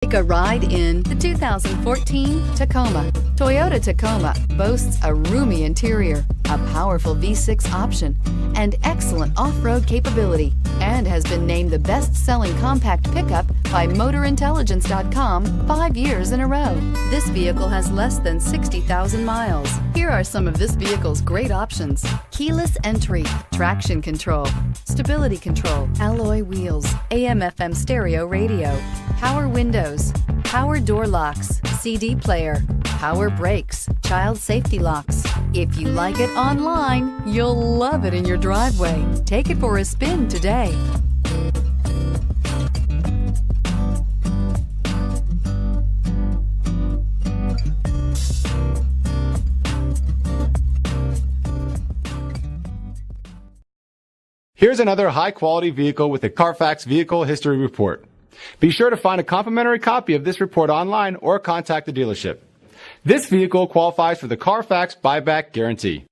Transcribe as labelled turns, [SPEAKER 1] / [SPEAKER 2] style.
[SPEAKER 1] Take a ride in the 2014 Tacoma. Toyota Tacoma boasts a roomy interior, a powerful V6 option, and excellent off-road capability, and has been named the best-selling compact pickup by MotorIntelligence.com 5 years in a row. This vehicle has less than 60,000 miles. Here are some of this vehicle's great options: keyless entry, traction control, stability control, alloy wheels, AM/FM stereo radio, power windows, power door locks, CD player, power brakes, child safety locks. If you like it online, you'll love it in your driveway. Take it for a spin today.
[SPEAKER 2] Here's another high-quality vehicle with a Carfax Vehicle History Report. Be sure to find a complimentary copy of this report online or contact the dealership. This vehicle qualifies for the Carfax Buyback Guarantee.